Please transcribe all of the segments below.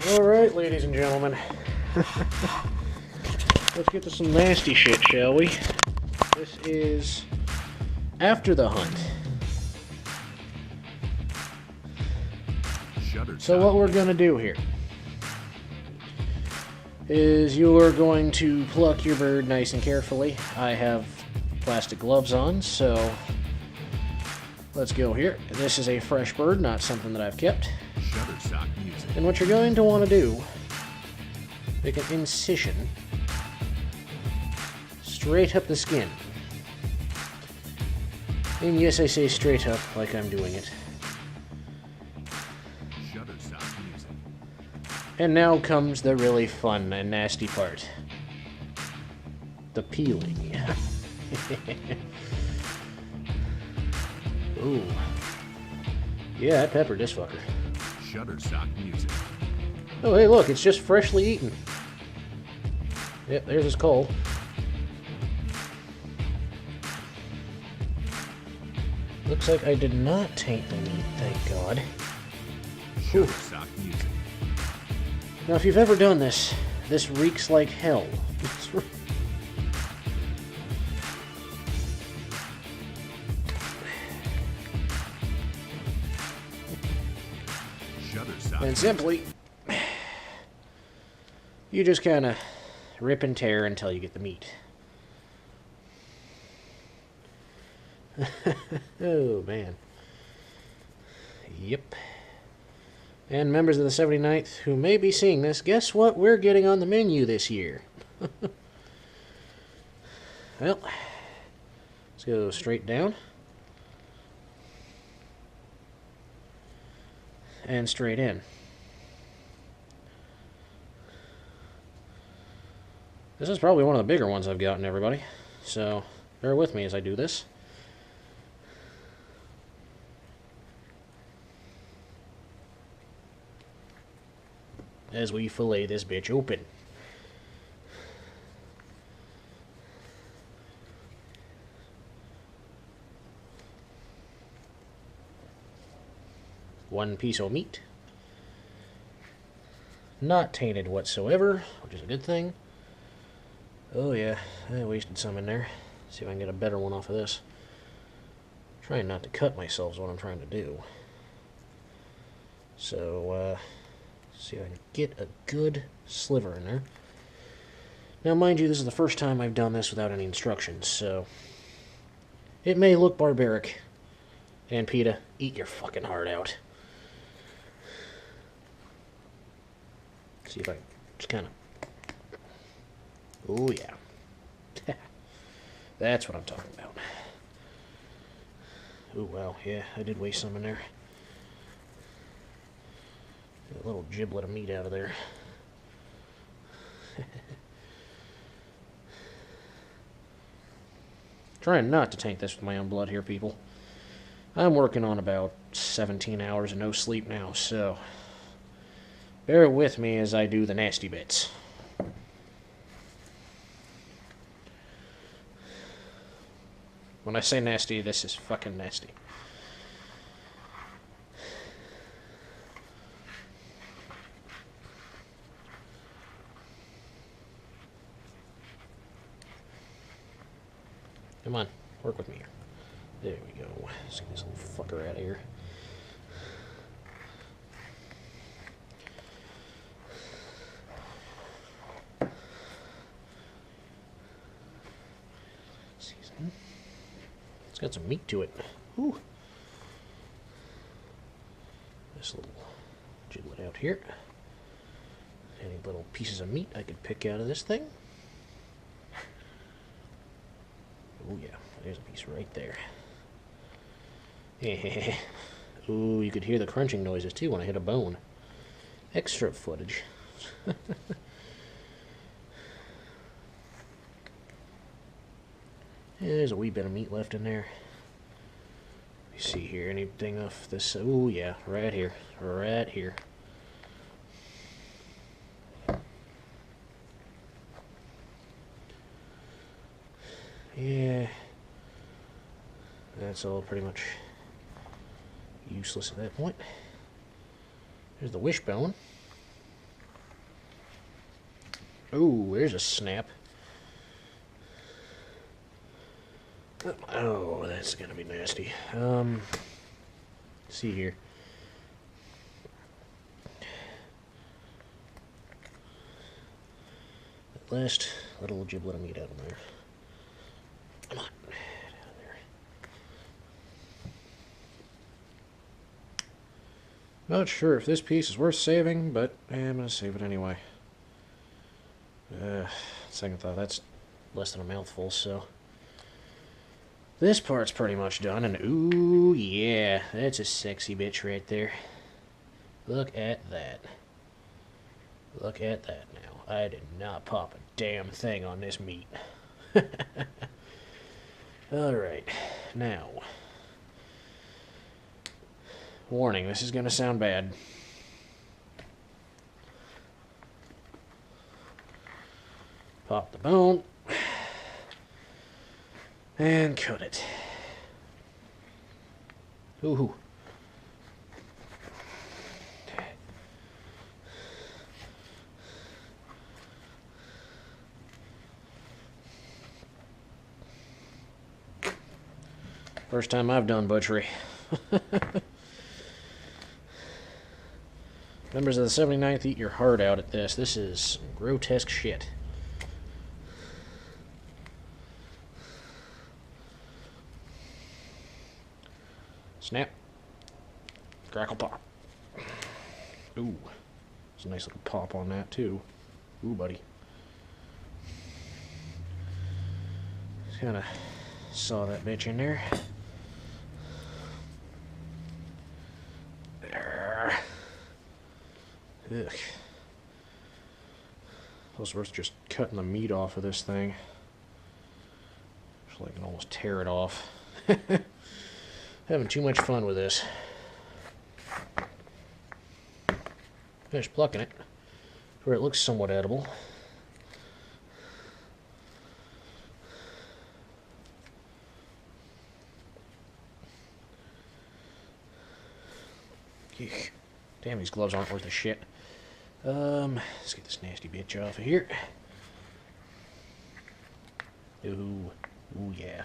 Alright, ladies and gentlemen. Let's get to some nasty shit, shall we? This is after the hunt. So what we're going to do here is you're going to pluck your bird nice and carefully. I have plastic gloves on, so let's go here. This is a fresh bird, not something that I've kept. And what you're going to want to do, make an incision straight up the skin. And yes, I say straight up like I'm doing it. And now comes the really fun and nasty part. The peeling. Ooh. Yeah, I peppered this fucker. Shutterstock music. Oh, hey, look, it's just freshly eaten. Yep, there's his coal. Looks like I did not taint the meat, thank God. Shutterstock music. Now, if you've ever done this, this reeks like hell. And simply, you just kind of rip and tear until you get the meat. Oh, man. Yep. And members of the 79th who may be seeing this, guess what we're getting on the menu this year? Well, let's go straight down. And straight in. This is probably one of the bigger ones I've gotten, everybody. So, bear with me as I do this. As we fillet this bitch open. One piece of meat. Not tainted whatsoever, which is a good thing. Oh yeah, I wasted some in there. See if I can get a better one off of this. Trying not to cut myself is what I'm trying to do. So, see if I can get a good sliver in there. Now, mind you, this is the first time I've done this without any instructions, so it may look barbaric. And PETA, eat your fucking heart out. See if I can just kind of... Oh, yeah. That's what I'm talking about. Oh, wow, yeah, I did waste some in there. Get a little giblet of meat out of there. Trying not to taint this with my own blood here, people. I'm working on about 17 hours of no sleep now, so bear with me as I do the nasty bits. When I say nasty, this is fucking nasty. Come on, work with me here. There we go. Let's get this little fucker out of here. Season. It's got some meat to it. Whew. This little giblet out here. Any little pieces of meat I could pick out of this thing. Oh yeah, there's a piece right there. Ooh, you could hear the crunching noises too when I hit a bone. Extra footage. There's a wee bit of meat left in there. Let me see here, anything off this... Oh yeah, right here. Right here. Yeah. That's all pretty much useless at that point. There's the wishbone. Ooh, there's a snap. Oh, that's gonna be nasty. Let's see here. That last little giblet of meat out of there. Come on. Down there. Not sure if this piece is worth saving, but I'm gonna save it anyway. Second thought, that's less than a mouthful, so... This part's pretty much done, and ooh, yeah, that's a sexy bitch right there. Look at that. Look at that now. I did not pop a damn thing on this meat. Alright, now. Warning, this is going to sound bad. Pop the bone. And cut it. Ooh. First time I've done butchery. Members of the 79th, eat your heart out at this. This is grotesque shit. Snap. Crackle pop. Ooh. There's a nice little pop on that, too. Ooh, buddy. Just kind of saw that bitch in there. There. Ugh. It's worth just cutting the meat off of this thing. So I can almost tear it off. Having too much fun with this. Finished plucking it, where it looks somewhat edible. Eek. Damn, these gloves aren't worth a shit. Let's get this nasty bitch off of here. Ooh, ooh yeah.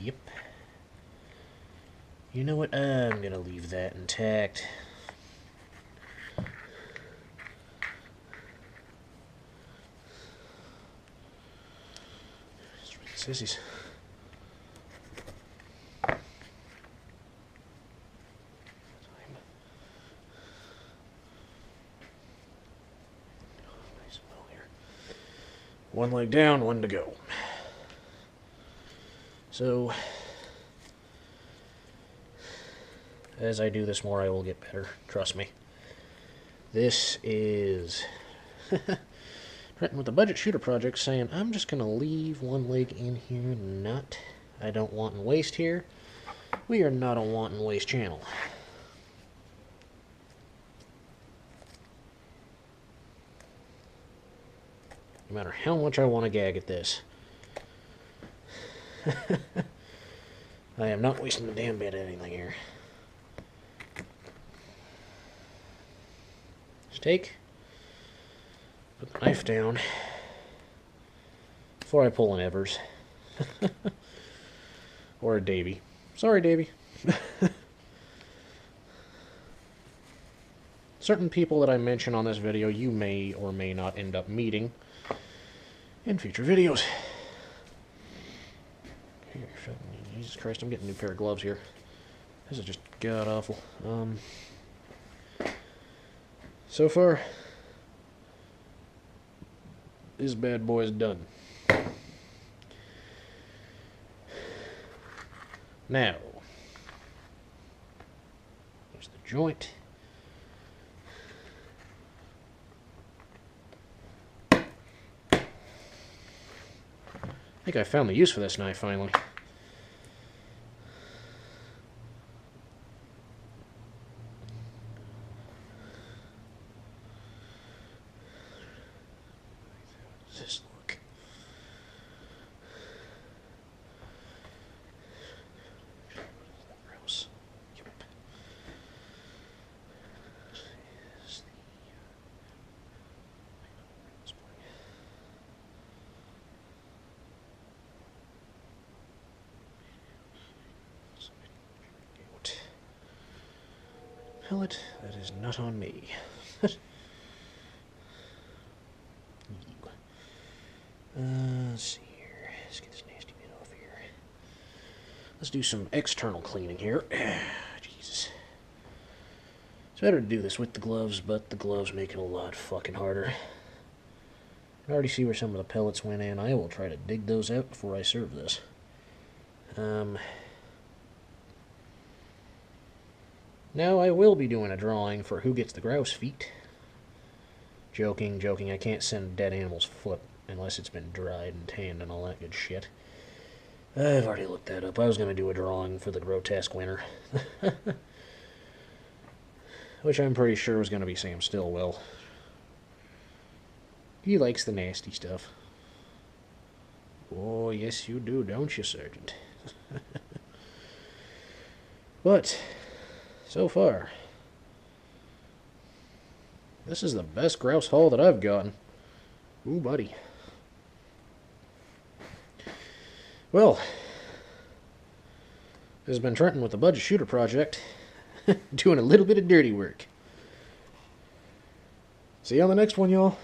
Yep. You know what? I'm gonna leave that intact. Sissies. One leg down, one to go. So, as I do this more, I will get better. Trust me. This is written with the budget shooter project saying, I'm just going to leave one leg in here. I don't want and waste here. We are not a want and waste channel. No matter how much I want to gag at this. I am not wasting a damn bit of anything here. Steak. Put the knife down before I pull an Evers. Or a Davy. Sorry, Davy. Certain people that I mention on this video, you may or may not end up meeting in future videos. Jesus Christ, I'm getting a new pair of gloves here. This is just god-awful. So far, this bad boy is done. Now, here's the joint. I think I found the use for this knife finally. Does this look? Grouse. Yep. pellet. That is not on me. Let's see here. Let's get this nasty bit off here. Let's do some external cleaning here. Jesus. It's better to do this with the gloves, but the gloves make it a lot fucking harder. I can already see where some of the pellets went in. I will try to dig those out before I serve this. Now I will be doing a drawing for who gets the grouse feet. Joking, joking. I can't send a dead animal's foot unless it's been dried and tanned and all that good shit. I've already looked that up. I was going to do a drawing for the grotesque winner. Which I'm pretty sure was going to be Sam Stillwell. He likes the nasty stuff. Oh, yes you do, don't you, Sergeant? But, so far, this is the best grouse haul that I've gotten. Ooh, buddy. Well, this has been Trenton with the Budget Shooter Project, doing a little bit of dirty work. See you on the next one, y'all.